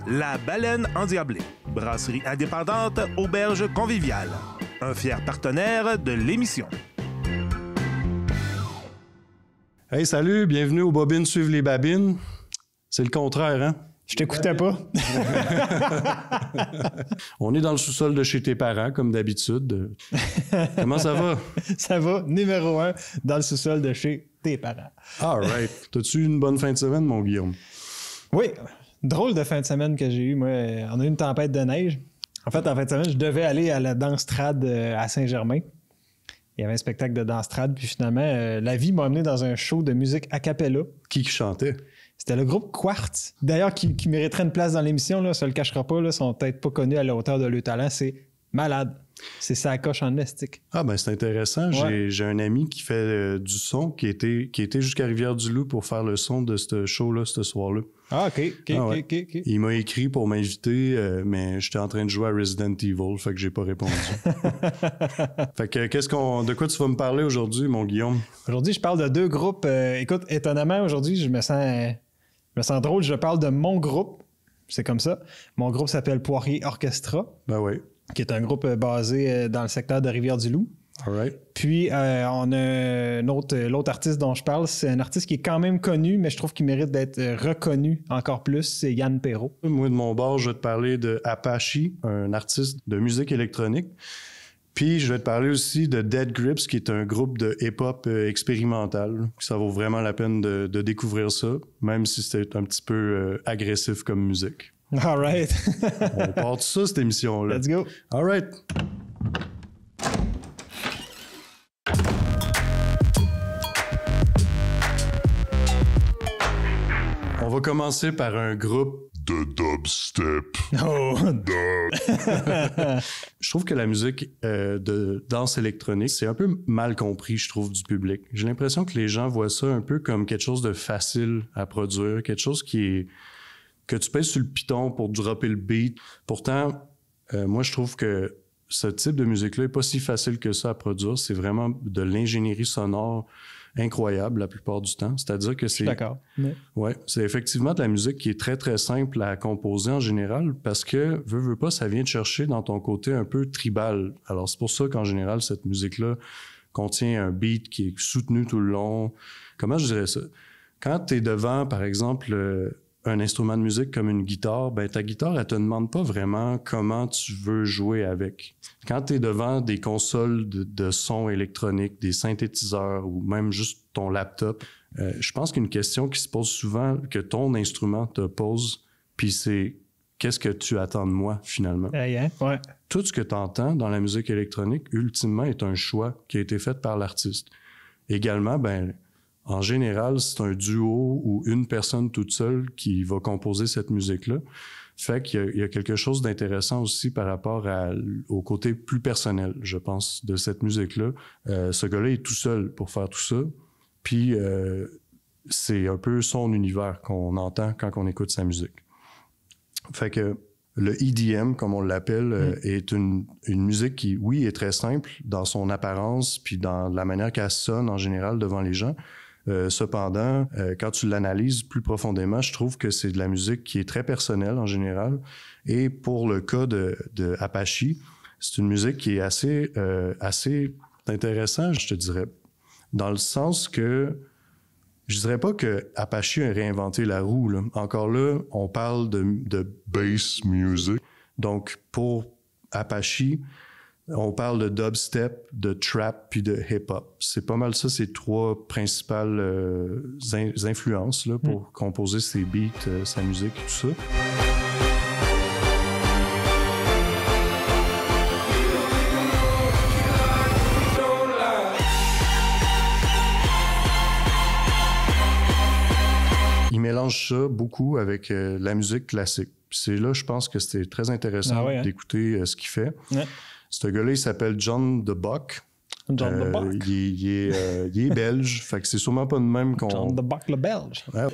La Baleine Endiablée, brasserie indépendante, auberge conviviale. Un fier partenaire de l'émission. Hey, salut, bienvenue aux Bobines suivent les babines. C'est le contraire, hein? Je t'écoutais pas. On est dans le sous-sol de chez tes parents, comme d'habitude. Comment ça va? Ça va, numéro 1, dans le sous-sol de chez tes parents. All right. T'as-tu eu une bonne fin de semaine, mon Guillaume? Oui, drôle de fin de semaine que j'ai eu. Moi, on a eu une tempête de neige. En fait, en fin de semaine, je devais aller à la Danstrade à Saint-Germain. Il y avait un spectacle de Danstrade, puis finalement, la vie m'a amené dans un show de musique a cappella. Qui chantait? C'était le groupe Quartz. D'ailleurs, qui mériterait une place dans l'émission, là, ça le cachera pas, là, sont peut-être pas connus à la hauteur de leur talent. C'est malade. C'est sa coche en estique. Ah, ben c'est intéressant. Ouais. J'ai un ami qui fait du son, qui était jusqu'à Rivière-du-Loup pour faire le son de ce show-là, ce soir-là. Ah, OK. OK. Il m'a écrit pour m'inviter, mais j'étais en train de jouer à Resident Evil, fait que j'ai pas répondu. Fait que de quoi tu vas me parler aujourd'hui, mon Guillaume? Aujourd'hui, je parle de deux groupes. Écoute, étonnamment, aujourd'hui, je me sens drôle. Je parle de mon groupe. C'est comme ça. Mon groupe s'appelle Poirier Orchestra. Ben oui. Qui est un groupe basé dans le secteur de Rivière-du-Loup. All right. Puis, on a l'autre artiste dont je parle. C'est un artiste qui est quand même connu, mais je trouve qu'il mérite d'être reconnu encore plus. C'est Yann Perrault. Moi, de mon bord, je vais te parler de Apache, un artiste de musique électronique. Puis, je vais te parler aussi de Dead Grips, qui est un groupe de hip-hop expérimental. Ça vaut vraiment la peine de découvrir ça, même si c'est un petit peu agressif comme musique. All right. On part de ça, cette émission-là. Let's go. All right. On va commencer par un groupe de dubstep. Oh. Je trouve que la musique de danse électronique, c'est un peu mal compris, je trouve, du public. J'ai l'impression que les gens voient ça un peu comme quelque chose de facile à produire, quelque chose que tu pèses sur le piton pour dropper le beat. Pourtant, moi, je trouve que ce type de musique-là n'est pas si facile que ça à produire. C'est vraiment de l'ingénierie sonore incroyable la plupart du temps. C'est-à-dire que c'est... D'accord. Ouais, c'est effectivement de la musique qui est très, très simple à composer en général parce que, veux pas, ça vient te chercher dans ton côté un peu tribal. Alors, c'est pour ça qu'en général, cette musique-là contient un beat qui est soutenu tout le long. Comment je dirais ça? Quand tu es devant, par exemple... un instrument de musique comme une guitare, ben ta guitare, elle te demande pas vraiment comment tu veux jouer avec. Quand tu es devant des consoles de son électronique, des synthétiseurs ou même juste ton laptop, je pense qu'une question qui se pose souvent, que ton instrument te pose, puis c'est « qu'est-ce que tu attends de moi, finalement? Ouais. Tout ce que tu entends dans la musique électronique, ultimement, est un choix qui a été fait par l'artiste. Également, ben en général, c'est un duo ou une personne toute seule qui va composer cette musique-là. Fait qu'il y a quelque chose d'intéressant aussi par rapport au côté plus personnel, je pense, de cette musique-là. Ce gars-là est tout seul pour faire tout ça. Puis, c'est un peu son univers qu'on entend quand on écoute sa musique. Fait que le EDM, comme on l'appelle, est une musique qui, oui, est très simple dans son apparence puis dans la manière qu'elle sonne en général devant les gens. Cependant, quand tu l'analyses plus profondément, je trouve que c'est de la musique qui est très personnelle en général. Et pour le cas de Apache, c'est une musique qui est assez intéressante, je te dirais, dans le sens que je dirais pas que Apache a réinventé la roue, là. Encore là, on parle de bass music. Donc, pour Apache, on parle de dubstep, de trap puis de hip-hop. C'est pas mal ça, ces trois principales influences là, pour composer ses beats, sa musique et tout ça. Il mélange ça beaucoup avec la musique classique. Puis c'est là, je pense que c'était très intéressant d'écouter ce qu'il fait. Ouais. Ce gars-là, il s'appelle John the Buck. John the Buck. Il est belge, fait que c'est sûrement pas de même qu'on... John the Buck, le belge. Ouais.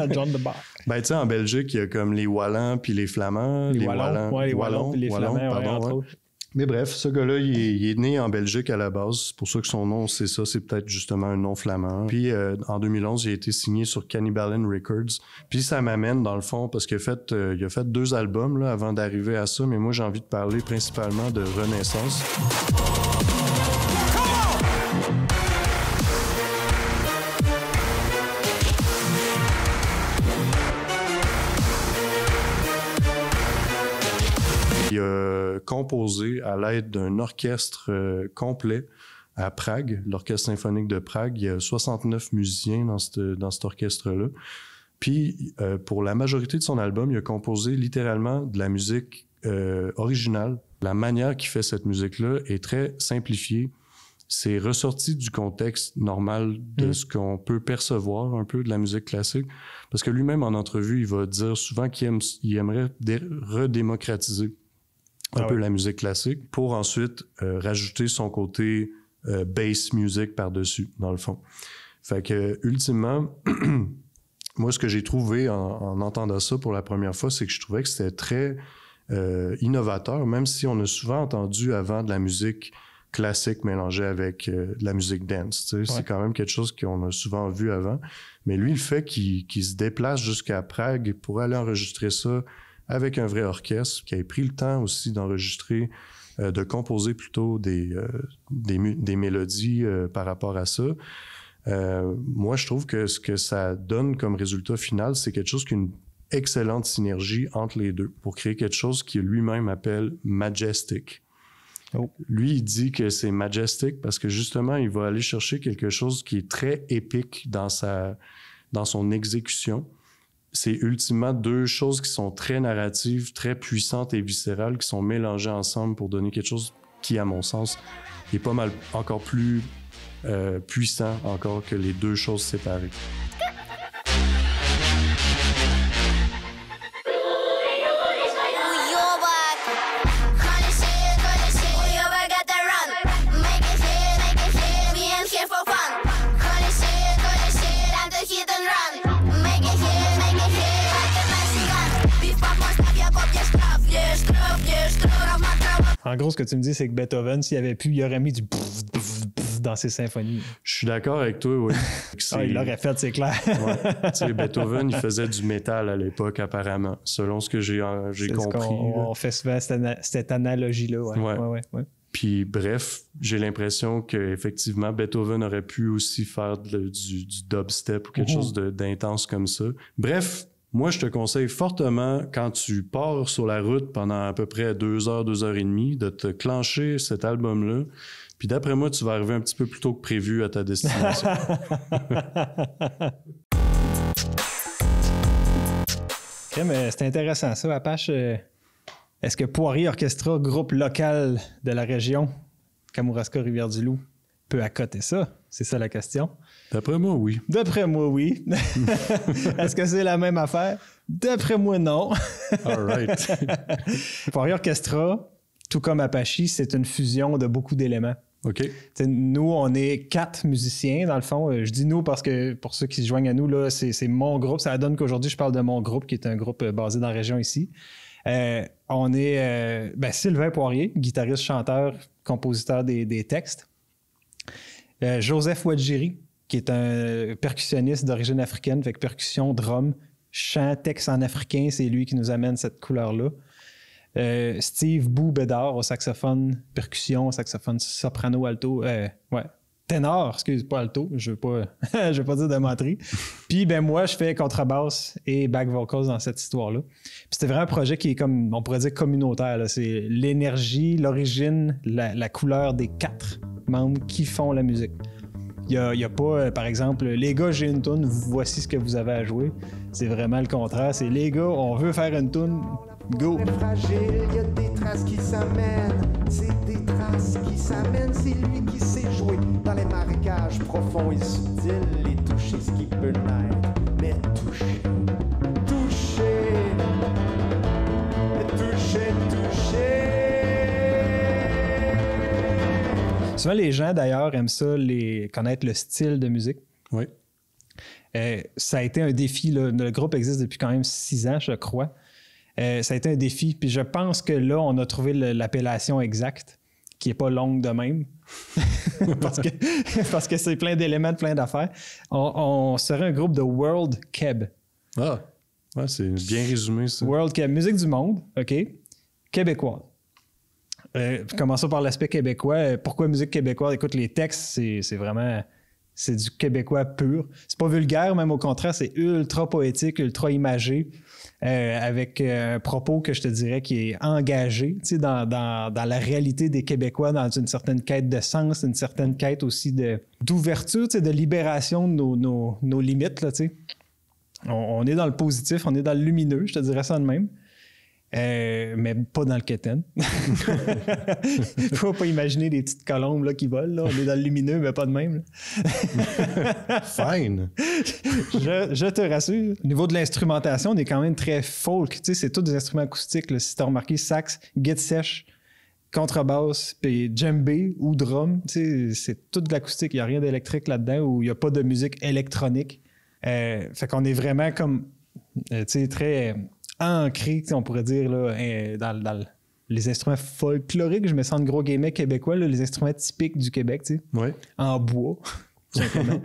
John the Buck. Ben, tu sais, en Belgique, il y a comme les Wallons puis les Flamands. Les Wallons puis les Flamands, pardon, entre autres. Mais bref, ce gars-là, il est né en Belgique à la base. C'est pour ça que son nom, c'est ça. C'est peut-être justement un nom flamand. Puis en 2011, il a été signé sur Cannibal Records. Puis ça m'amène, dans le fond, parce qu'il a fait 2 albums là, avant d'arriver à ça. Mais moi, j'ai envie de parler principalement de Renaissance. Il a composé à l'aide d'un orchestre complet à Prague, l'Orchestre symphonique de Prague. Il y a 69 musiciens dans cet orchestre-là. Puis, pour la majorité de son album, il a composé littéralement de la musique originale. La manière qu'il fait cette musique-là est très simplifiée. C'est ressorti du contexte normal de ce qu'on peut percevoir un peu de la musique classique. Parce que lui-même, en entrevue, il va dire souvent qu'il aimerait redémocratiser un peu la musique classique pour ensuite rajouter son côté bass music par-dessus, dans le fond. Fait que, ultimement, moi, ce que j'ai trouvé en entendant ça pour la première fois, c'est que je trouvais que c'était très innovateur, même si on a souvent entendu avant de la musique classique mélangée avec de la musique dance. Tu sais, c'est quand même quelque chose qu'on a souvent vu avant. Mais lui, le fait qu'il se déplace jusqu'à Prague pour aller enregistrer ça avec un vrai orchestre, qui a pris le temps aussi d'enregistrer, de composer plutôt des mélodies par rapport à ça. Moi, je trouve que ce que ça donne comme résultat final, c'est quelque chose qui a une excellente synergie entre les deux pour créer quelque chose qu'il lui-même appelle « majestic ». Oh. Lui, il dit que c'est majestic parce que justement, il va aller chercher quelque chose qui est très épique dans son exécution. C'est ultimement 2 choses qui sont très narratives, très puissantes et viscérales, qui sont mélangées ensemble pour donner quelque chose qui, à mon sens, est pas mal encore plus puissant encore que les 2 choses séparées. En gros, ce que tu me dis, c'est que Beethoven, s'il avait pu, il aurait mis du dans ses symphonies. Je suis d'accord avec toi, oui. Il l'aurait fait, c'est clair. Tu sais, Beethoven, il faisait du métal à l'époque, apparemment, selon ce que j'ai compris. On fait souvent cette analogie-là. Ouais. Puis bref, j'ai l'impression qu'effectivement, Beethoven aurait pu aussi faire du dubstep ou quelque chose d'intense comme ça. Bref, moi, je te conseille fortement, quand tu pars sur la route pendant à peu près 2 heures, 2 heures et demie, de te clencher cet album-là. Puis d'après moi, tu vas arriver un petit peu plus tôt que prévu à ta destination. Okay, mais c'est intéressant ça, Apache. Est-ce que Poirier Orchestra, groupe local de la région, Kamouraska-Rivière-du-Loup, peut accoter ça? C'est ça la question. D'après moi, oui. D'après moi, oui. Est-ce que c'est la même affaire? D'après moi, non. All right. Poirier Orchestra, tout comme Apache, c'est une fusion de beaucoup d'éléments. OK. T'sais, nous, on est 4 musiciens, dans le fond. Je dis nous parce que pour ceux qui se joignent à nous, là, c'est mon groupe. Ça donne qu'aujourd'hui, je parle de mon groupe, qui est un groupe basé dans la région ici. On est Sylvain Poirier, guitariste, chanteur, compositeur des textes. Joseph Wadjiri, qui est un percussionniste d'origine africaine, fait que percussion, drum, chant, texte en africain, c'est lui qui nous amène cette couleur-là. Steve Bou Bédard au saxophone, percussion, saxophone soprano, alto, ténor, excuse, pas alto, je veux pas dire de menterie. Puis moi, je fais contrebasse et back vocals dans cette histoire-là. Puis c'était vraiment un projet qui est comme, on pourrait dire communautaire, là. C'est l'énergie, l'origine, la couleur des 4 membres qui font la musique. Il n'y a pas, par exemple, les gars, j'ai une toune, voici ce que vous avez à jouer. C'est vraiment le contraire. C'est les gars, on veut faire une toune, go! Fragile, il y a des traces qui s'amènent. C'est des traces qui s'amènent. C'est lui qui sait jouer dans les marécages profonds et subtils et toucher ce qui peut naître. Mais toucher. Souvent, les gens, d'ailleurs, aiment ça, connaître le style de musique. Oui. Ça a été un défi. Là. Le groupe existe depuis quand même 6 ans, je crois. Ça a été un défi. Puis je pense que là, on a trouvé l'appellation exacte, qui n'est pas longue de même. parce que c'est plein d'éléments, plein d'affaires. On serait un groupe de World Keb. Ah, ouais, c'est bien résumé, ça. World Keb, musique du monde, OK, québécoise. Commençons par l'aspect québécois. Pourquoi musique québécoise? Écoute, les textes, c'est vraiment... C'est du québécois pur. C'est pas vulgaire, même au contraire, c'est ultra poétique, ultra imagé, avec un propos que je te dirais qui est engagé, tu sais, dans la réalité des Québécois, dans une certaine quête de sens, une certaine quête aussi d'ouverture, tu sais, de libération de nos limites, là, tu sais. On est dans le positif, on est dans le lumineux, je te dirais ça de même. Mais pas dans le quétaine. Faut pas imaginer des petites colombes là, qui volent. Là. On est dans le lumineux, mais pas de même. Fine! Je te rassure. Au niveau de l'instrumentation, on est quand même très folk. Tu sais, c'est tous des instruments acoustiques. Là. Si tu as remarqué, sax, guitare sèche, contrebasse, puis djembé ou drum, tu sais, c'est tout de l'acoustique. Il n'y a rien d'électrique là-dedans ou il n'y a pas de musique électronique. Fait qu'on est vraiment comme, tu sais, très... ancré, on pourrait dire, là, dans les instruments folkloriques. Je me sens de gros guillemets québécois, là, les instruments typiques du Québec, tu sais, ouais. En bois, simplement.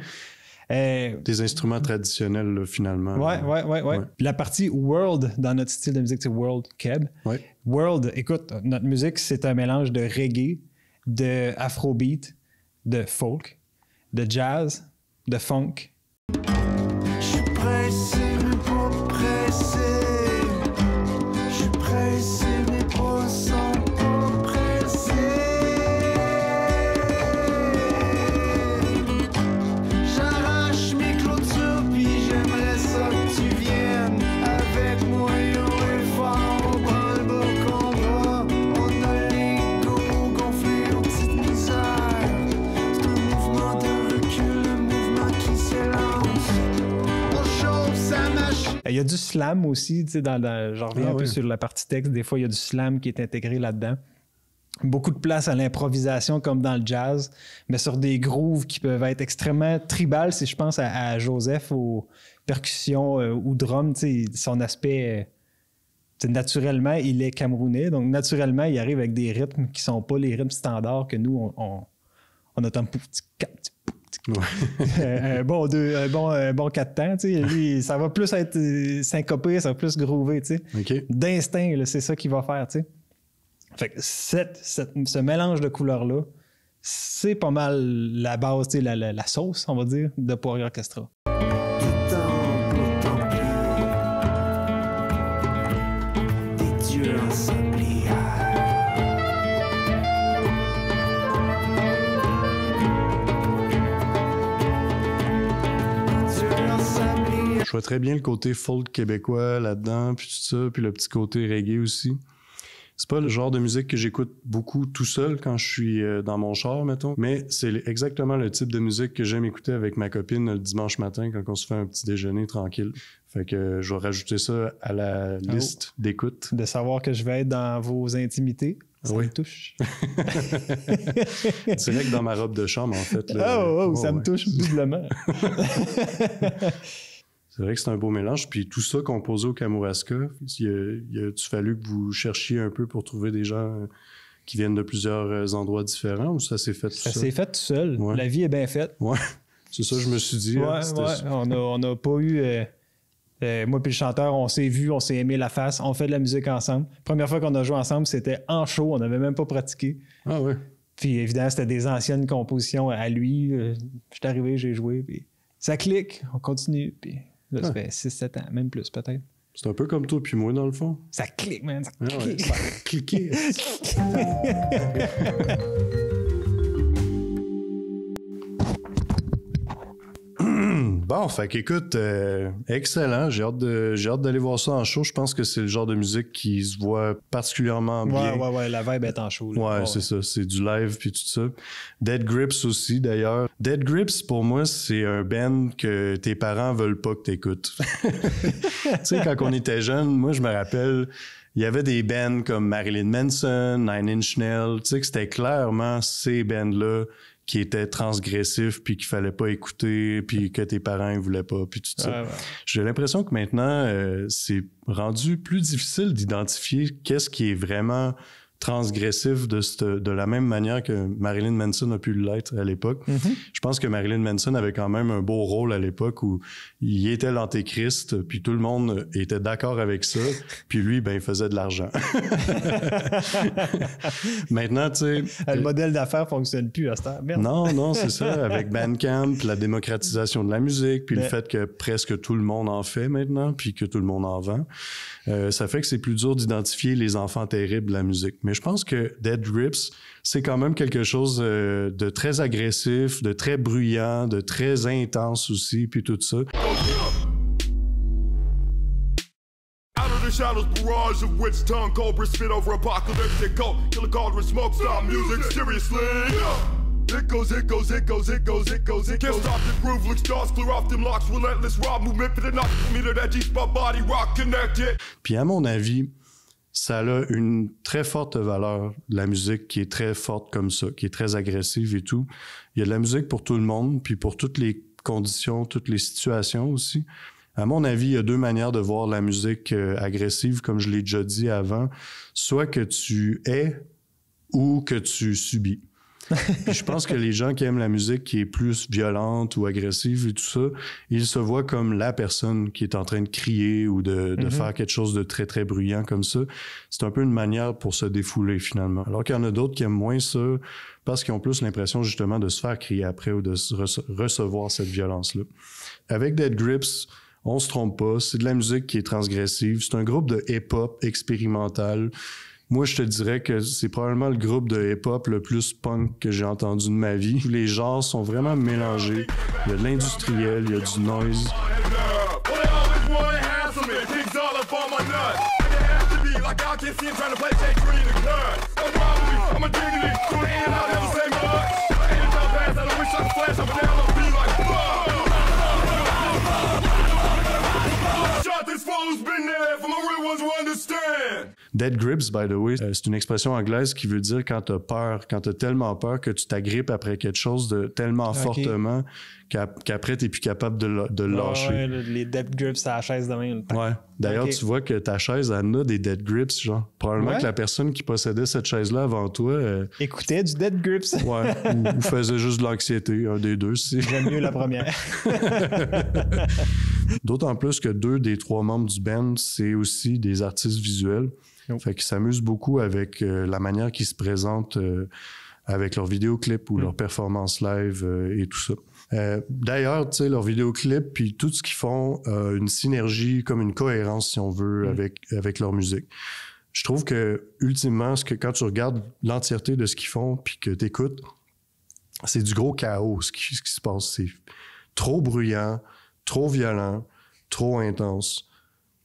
Des instruments traditionnels, là, finalement. Ouais. La partie world dans notre style de musique, c'est world keb. Ouais. World, écoute, notre musique, c'est un mélange de reggae, de afrobeat, de folk, de jazz, de funk. Je suis pressé, mais pas pressé. Mes pas sont pas pressés. J'arrache mes clôtures puis j'aimerais ça que tu viennes avec moi. Et fort, on prend le beau combat. On a l'ego gonflé aux petites misères. C'est un mouvement de recul, un mouvement qui s'élance. On chauffe sa machine. Il y a du slam aussi, tu sais, je reviens un peu sur la partie texte. Des fois, il y a du slam qui est intégré là-dedans. Beaucoup de place à l'improvisation, comme dans le jazz, mais sur des grooves qui peuvent être extrêmement tribales. Si je pense à Joseph, aux percussions ou drum, tu sais, son aspect... naturellement, il est camerounais. Donc, naturellement, il arrive avec des rythmes qui ne sont pas les rythmes standards que nous, on a tant un bon 4 temps, tu sais, lui, ça va plus être syncopé, ça va plus groover, tu sais. Okay. D'instinct, là, c'est ça qu'il va faire, tu sais. Fait que ce mélange de couleurs-là, c'est pas mal la base, tu sais, la sauce, on va dire, de Poirier Orchestra. Des dieux ensemblières. Je vois très bien le côté folk québécois là-dedans, puis tout ça, puis le petit côté reggae aussi. C'est pas le genre de musique que j'écoute beaucoup tout seul quand je suis dans mon char, mettons, mais c'est exactement le type de musique que j'aime écouter avec ma copine le dimanche matin quand on se fait un petit déjeuner tranquille. Fait que je vais rajouter ça à la liste d'écoute. De savoir que je vais être dans vos intimités, ça me touche. C'est vrai que dans ma robe de chambre, en fait. Là, ça me touche doublement. C'est vrai que c'est un beau mélange. Puis tout ça composé au Kamouraska, il a-tu fallu que vous cherchiez un peu pour trouver des gens qui viennent de plusieurs endroits différents ou ça s'est fait tout seul? Ça s'est fait tout seul. Ouais. La vie est bien faite. Ouais, c'est ça, je me suis dit. On n'a pas eu... moi puis le chanteur, on s'est vu, on s'est aimé la face, on fait de la musique ensemble. Première fois qu'on a joué ensemble, c'était en show, on n'avait même pas pratiqué. Ah ouais. Puis évidemment, c'était des anciennes compositions à lui. Je suis arrivé, j'ai joué, puis ça clique, on continue, puis... Là, ça fait 6-7 ans, même plus peut-être. C'est un peu comme toi puis moi, dans le fond. Ça clique, man. Ça clique. Ouais, ça a cliqué. Bon, fait qu'écoute, excellent. J'ai hâte d'aller voir ça en show. Je pense que c'est le genre de musique qui se voit particulièrement bien. Ouais, la vibe est en show. Là. Ouais, c'est ça. C'est du live puis tout ça. Dead Grips aussi, d'ailleurs. Dead Grips, pour moi, c'est un band que tes parents veulent pas que t'écoutes. Tu sais, quand on était jeunes, moi, je me rappelle... Il y avait des bands comme Marilyn Manson, Nine Inch Nails, tu sais que c'était clairement ces bands-là qui était transgressif, puis qu'il fallait pas écouter, puis que tes parents ne voulaient pas, puis tout ça. Ouais. J'ai l'impression que maintenant, c'est rendu plus difficile d'identifier qu'est-ce qui est vraiment transgressif de la même manière que Marilyn Manson a pu l'être à l'époque. Je pense que Marilyn Manson avait quand même un beau rôle à l'époque où il était l'antéchrist, puis tout le monde était d'accord avec ça, puis lui, ben, il faisait de l'argent. Maintenant, tu sais... Le modèle d'affaires fonctionne plus à cette heure. Merde. Non, c'est ça. Avec Bandcamp, la démocratisation de la musique, puis le Mais- fait que presque tout le monde en fait maintenant, puis que tout le monde en vend, ça fait que c'est plus dur d'identifier les enfants terribles de la musique. Mais je pense que Dead Grips, c'est quand même quelque chose de très agressif, de très bruyant, de très intense aussi, puis tout ça. Out of the shadows, barrage of witch tongue, cobra spit over apocalyptic cold, kill a cauldron, smoke, stop music, seriously. It goes, it goes, it goes, it goes, it goes, it goes. Can't stop the groove, look stars, clear off them locks, relentless raw movement for the knock, meter that G-spot body rock connected. Puis à mon avis, ça a une très forte valeur, la musique qui est très forte comme ça, qui est très agressive et tout. Il y a de la musique pour tout le monde, puis pour toutes les conditions, toutes les situations aussi. À mon avis, il y a deux manières de voir la musique agressive, comme je l'ai déjà dit avant. Soit que tu es ou que tu subis. Puis je pense que les gens qui aiment la musique qui est plus violente ou agressive et tout ça, ils se voient comme la personne qui est en train de crier ou de faire quelque chose de très, très bruyant comme ça. C'est un peu une manière pour se défouler finalement. Alors qu'il y en a d'autres qui aiment moins ça parce qu'ils ont plus l'impression justement de se faire crier après ou de recevoir cette violence-là. Avec Dead Grips, on se trompe pas, c'est de la musique qui est transgressive. C'est un groupe de hip-hop expérimental. Moi, je te dirais que c'est probablement le groupe de hip-hop le plus punk que j'ai entendu de ma vie. Les genres sont vraiment mélangés. Il y a de l'industriel, il y a du noise. Dead Grips, by the way, c'est une expression anglaise qui veut dire quand t'as peur, quand t'as tellement peur que tu t'agrippes après quelque chose de tellement fortement qu'après t'es plus capable de le lâcher. Ouais, les dead grips à la chaise de main. Ouais. D'ailleurs, Ok. tu vois que ta chaise, elle a des dead grips, genre. Probablement Ouais. que la personne qui possédait cette chaise-là avant toi, Écoutez du dead grips. ouais, ou faisait juste de l'anxiété, un des deux. J'aime mieux la première. D'autant plus que 2 des 3 membres du band, c'est aussi des artistes visuels. Oh. Fait qu'ils s'amusent beaucoup avec la manière qu'ils se présentent avec leurs vidéoclips ou leurs performances live et tout ça. D'ailleurs, tu sais, leurs vidéoclips puis tout ce qu'ils font a une synergie, comme une cohérence, si on veut, avec leur musique. Je trouve que, ultimement, quand tu regardes l'entièreté de ce qu'ils font puis que tu écoutes, c'est du gros chaos ce qui se passe. C'est trop bruyant, trop violent, trop intense.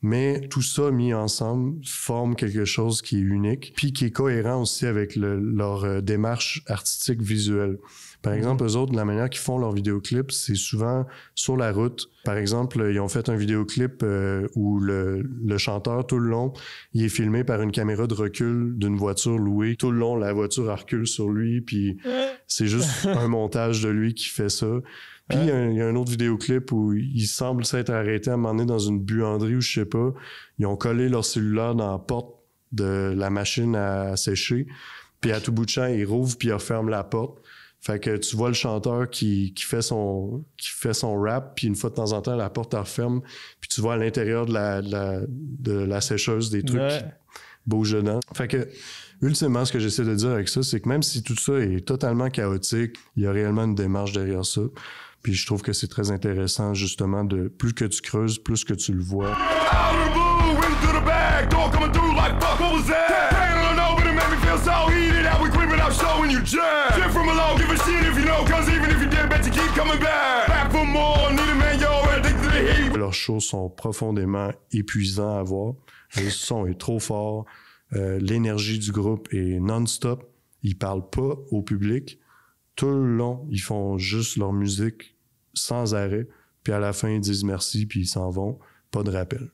Mais tout ça mis ensemble forme quelque chose qui est unique, puis qui est cohérent aussi avec leur démarche artistique visuelle. Par exemple, eux autres, la manière qu'ils font leurs vidéoclips, c'est souvent sur la route. Par exemple, ils ont fait un vidéoclip où le chanteur, tout le long, il est filmé par une caméra de recul d'une voiture louée. Tout le long, la voiture recule sur lui, puis c'est juste un montage de lui qui fait ça. Puis il y a un autre vidéoclip où il semble s'être arrêté à un moment donné dans une buanderie ou je sais pas. Ils ont collé leur cellulaire dans la porte de la machine à sécher. Puis à tout bout de champ, ils rouvrent puis ils referment la porte. Fait que tu vois le chanteur qui fait son rap, puis une fois de temps en temps, la porte elle referme, puis tu vois à l'intérieur de la sécheuse des trucs qui bougent dedans. Fait que, ultimement, ce que j'essaie de dire avec ça, c'est que même si tout ça est totalement chaotique, il y a réellement une démarche derrière ça. Puis je trouve que c'est très intéressant, justement, de plus que tu creuses, plus que tu le vois. Out of the blue, went through the bag, door coming through like fuck, what was that? Hanging on over, it made me feel so heated, how we creeping up, showing you jam. Shit from below, give a shit if you know, cause even if you did, bet you keep coming back. Back for more, need a man, yo, addicted to the heat. Leurs shows sont profondément épuisants à voir. Le son est trop fort. L'énergie du groupe est non-stop. Ils parlent pas au public. Tout le long, ils font juste leur musique sans arrêt. Puis à la fin, ils disent merci, puis ils s'en vont. Pas de rappel.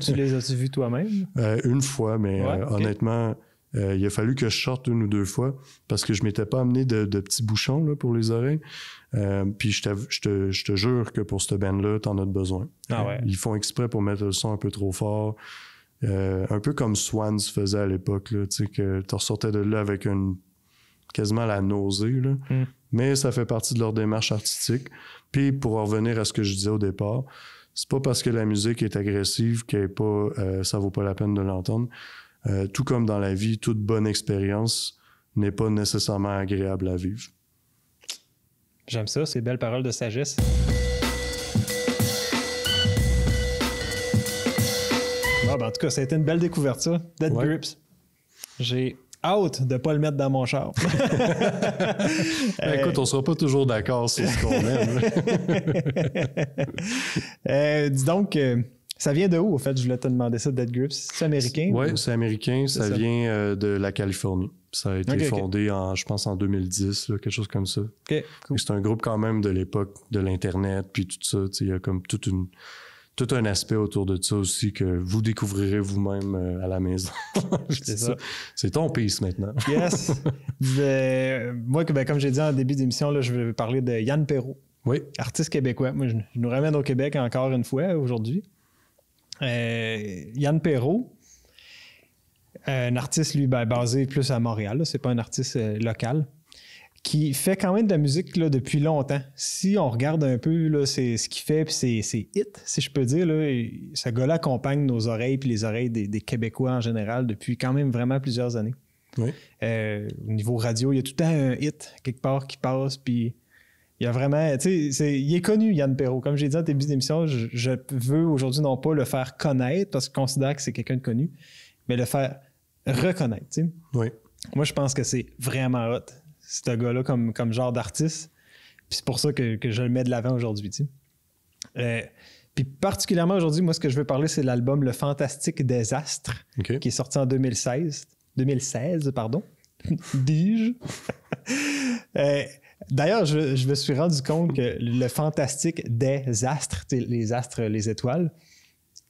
Tu les as-tu vus toi-même? Une fois, mais Ouais, ok. honnêtement, Il a fallu que je sorte 1 ou 2 fois parce que je m'étais pas amené de petits bouchons là, pour les oreilles. Puis je te jure que pour cette band-là, t'en as besoin. Ah ouais. Ils font exprès pour mettre le son un peu trop fort. Un peu comme Swans faisait à l'époque, là, tu sais, que tu ressortais de là avec quasiment la nausée. Là. Mais ça fait partie de leur démarche artistique. Puis pour en revenir à ce que je disais au départ, c'est pas parce que la musique est agressive qu'elle est pas, ça vaut pas la peine de l'entendre. Tout comme dans la vie, toute bonne expérience n'est pas nécessairement agréable à vivre. J'aime ça, ces belles paroles de sagesse. Ah, ben, en tout cas, ça a été une belle découverte, ça. Dead Grips. J'ai hâte de ne pas le mettre dans mon char. Écoute, on sera pas toujours d'accord sur ce qu'on aime. Dis donc, ça vient de où, au fait? Je voulais te demander ça, Dead Grips. C'est américain? Oui, ou... c'est américain. Ça vient de la Californie. Ça a été fondé, je pense, en 2010, là, quelque chose comme ça. OK, cool. C'est un groupe quand même de l'époque de l'Internet, puis tout ça. Il y a comme tout un aspect autour de ça aussi que vous découvrirez vous-même à la maison. C'est ça. C'est ton piece maintenant. Yes. Moi, comme j'ai dit en début d'émission, là, je vais parler de Yann Perrault. Oui. Artiste québécois. Moi, je nous ramène au Québec encore une fois aujourd'hui. Yann Perrault, un artiste, lui, basé plus à Montréal. Là. C'est pas un artiste local. Qui fait quand même de la musique là, depuis longtemps. Si on regarde un peu là, c'est ce qu'il fait, puis c'est hit, si je peux dire. Là, ce gars-là accompagne nos oreilles puis les oreilles des Québécois en général depuis quand même vraiment plusieurs années. Oui. Au niveau radio, il y a tout le temps un hit quelque part qui passe, puis il y a vraiment... Tu sais, il est connu, Yann Perrault. Comme j'ai dit en début d'émission, je veux aujourd'hui non pas le faire connaître, parce que je considère que c'est quelqu'un de connu, mais le faire reconnaître. Tu sais. Oui. Moi, je pense que c'est vraiment hot. C'est un gars-là comme genre d'artiste. Puis c'est pour ça que je le mets de l'avant aujourd'hui. Tu sais. Puis particulièrement aujourd'hui, moi, ce que je veux parler, c'est l'album Le Fantastique Désastre, qui est sorti en 2016, pardon. Dis-je. D'ailleurs, je me suis rendu compte que le Fantastique Désastre, les astres, les étoiles,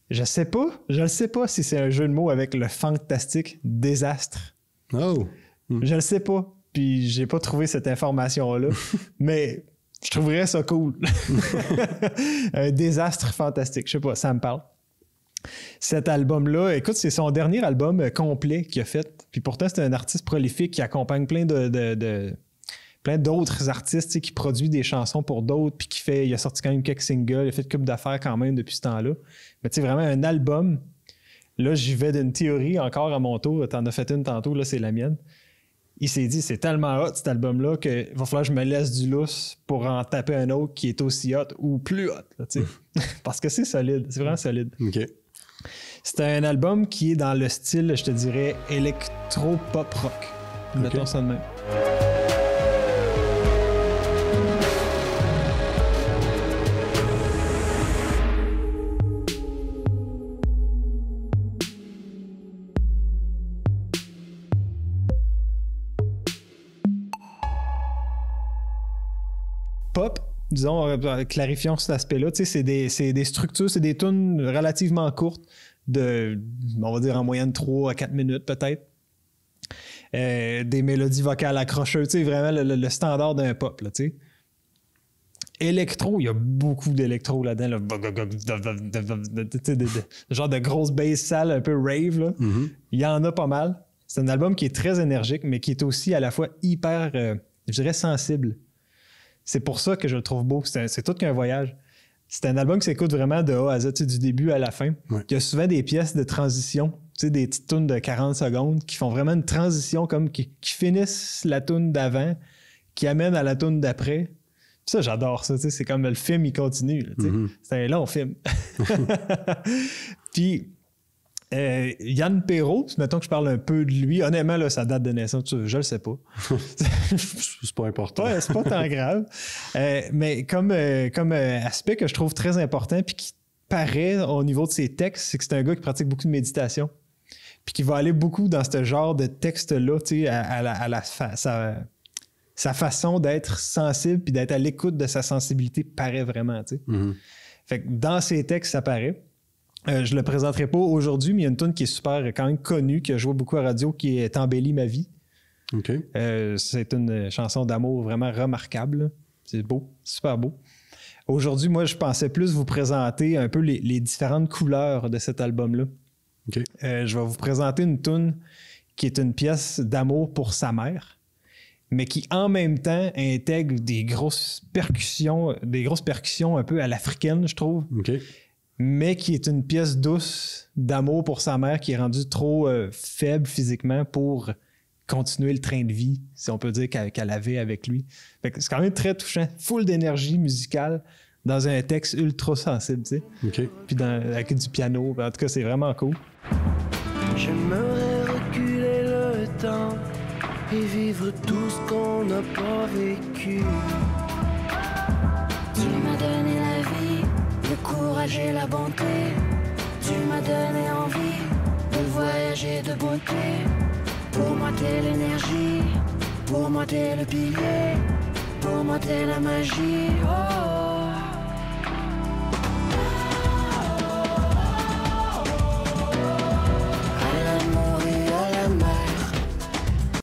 je ne sais pas si c'est un jeu de mots avec le Fantastique Désastre. Oh! Je le sais pas. Puis j'ai pas trouvé cette information-là, mais je trouverais ça cool. Un désastre fantastique. Je sais pas, ça me parle. Cet album-là, écoute, c'est son dernier album complet qu'il a fait. Puis pourtant, c'est un artiste prolifique qui accompagne plein d'autres artistes, qui produit des chansons pour d'autres, puis il a sorti quand même quelques singles, il a fait une couple d'affaires quand même depuis ce temps-là. Mais tu sais, vraiment un album. Là, j'y vais d'une théorie encore à mon tour. T'en as fait une tantôt, là, c'est la mienne. Il s'est dit, c'est tellement hot cet album-là qu'il va falloir que je me laisse du lousse pour en taper un autre qui est aussi hot ou plus hot. Là, parce que c'est solide, c'est vraiment solide. OK. C'est un album qui est dans le style, je te dirais, électro-pop-rock. Mettons ça de même. Pop, disons, clarifions cet aspect-là, tu sais, c'est des structures, c'est des tunes relativement courtes, on va dire en moyenne 3 à 4 minutes peut-être. Des mélodies vocales accrocheuses, tu sais, vraiment le standard d'un pop, là, tu sais. Électro, il y a beaucoup d'électro là-dedans, là. Genre de grosses basses sales, un peu rave, là. Mm-hmm. Il y en a pas mal. C'est un album qui est très énergique, mais qui est aussi à la fois hyper, je dirais, sensible. C'est pour ça que je le trouve beau. C'est tout qu'un voyage. C'est un album qui s'écoute vraiment de A à Z, du début à la fin. Ouais. Il y a souvent des pièces de transition, des petites tunes de 40 secondes qui font vraiment une transition comme qui finissent la tune d'avant, qui amènent à la tune d'après. Puis ça, j'adore ça. C'est comme le film, il continue. Là, c'est un long film. Puis Yann Perrault, mettons que je parle un peu de lui. Honnêtement, là, sa date de naissance, je le sais pas. C'est pas important. Ouais, c'est pas tant grave. Mais comme aspect que je trouve très important puis qui paraît au niveau de ses textes, c'est que c'est un gars qui pratique beaucoup de méditation. Puis qui va aller beaucoup dans ce genre de texte-là, tu sais, sa façon d'être sensible puis d'être à l'écoute de sa sensibilité paraît vraiment, tu sais. Mm-hmm. Fait que dans ses textes, ça paraît. Je le présenterai pas aujourd'hui, mais il y a une tune qui est super quand même connue, qui a joué beaucoup à radio, qui est Embellie ma vie. OK. C'est une chanson d'amour vraiment remarquable. C'est beau, super beau. Aujourd'hui, moi, je pensais plus vous présenter un peu les différentes couleurs de cet album-là. OK. Je vais vous présenter une tune qui est une pièce d'amour pour sa mère, mais qui en même temps intègre des grosses percussions un peu à l'africaine, je trouve. OK. Mais qui est une pièce douce d'amour pour sa mère qui est rendue trop faible physiquement pour continuer le train de vie, si on peut dire, qu'elle avait avec lui. Fait que c'est quand même très touchant. Full d'énergie musicale dans un texte ultra sensible, tu sais. OK. Puis avec du piano. En tout cas, c'est vraiment cool. J'aimerais reculer le temps et vivre tout ce qu'on n'a pas vécu. Tu m'as donné la vie, le courage et la bonté. Tu m'as donné envie de voyager de beauté. Pour moi t'es l'énergie, pour moi t'es le pilier, pour moi t'es la magie. Oh. À l'amour et à la mer.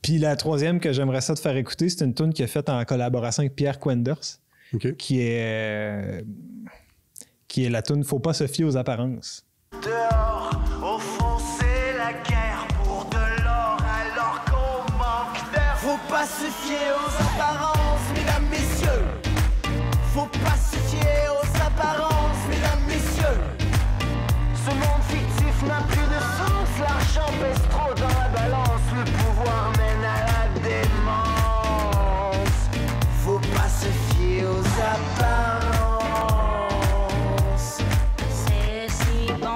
Puis la troisième que j'aimerais ça te faire écouter, c'est une tune qui est faite en collaboration avec Pierre Quenders, OK. qui est la tune Faut pas se fier aux apparences. Dehors, au fond, c'est la guerre pour de l'or alors qu'on manque d'air. Faut pas se fier aux apparences, mesdames, messieurs. Faut pas se fier aux apparences, mesdames, messieurs. Ce monde fictif n'a plus de sens, l'argent pèse trop dans la balance, le pouvoir mène à la démence. Faut pas se fier aux apparences. C'est si bon.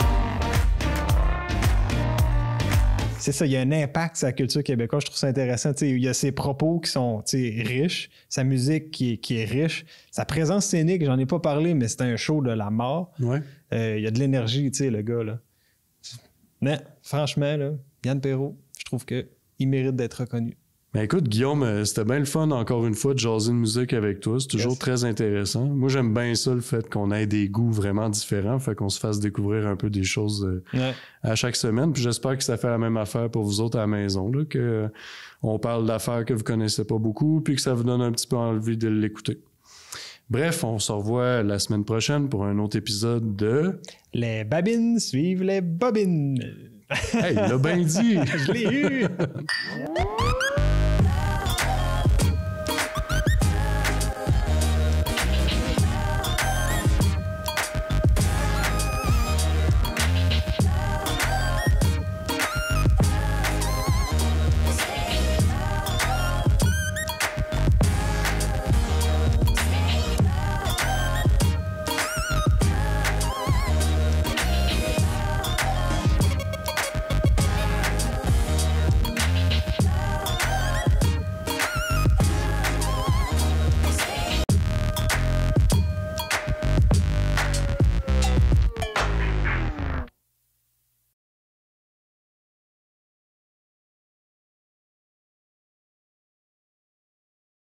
C'est ça, il y a un impact sur la culture québécoise. Je trouve ça intéressant. Tu sais, il y a ses propos qui sont riches, sa musique qui est riche, sa présence scénique, j'en ai pas parlé, mais c'est un show de la mort. Ouais. Il y a de l'énergie, tu sais, le gars, là. Mais franchement, là, Yann Perrault, je trouve qu'il mérite d'être reconnu. Ben écoute, Guillaume, c'était bien le fun, encore une fois, de jaser de musique avec toi. C'est toujours très intéressant. Moi, j'aime bien ça, le fait qu'on ait des goûts vraiment différents, fait qu'on se fasse découvrir un peu des choses à chaque semaine. Puis j'espère que ça fait la même affaire pour vous autres à la maison, là, que on parle d'affaires que vous connaissez pas beaucoup, puis que ça vous donne un petit peu envie de l'écouter. Bref, on se revoit la semaine prochaine pour un autre épisode de... Les babines suivent les bobines. Hey, il l'a bien dit! Je l'ai eu!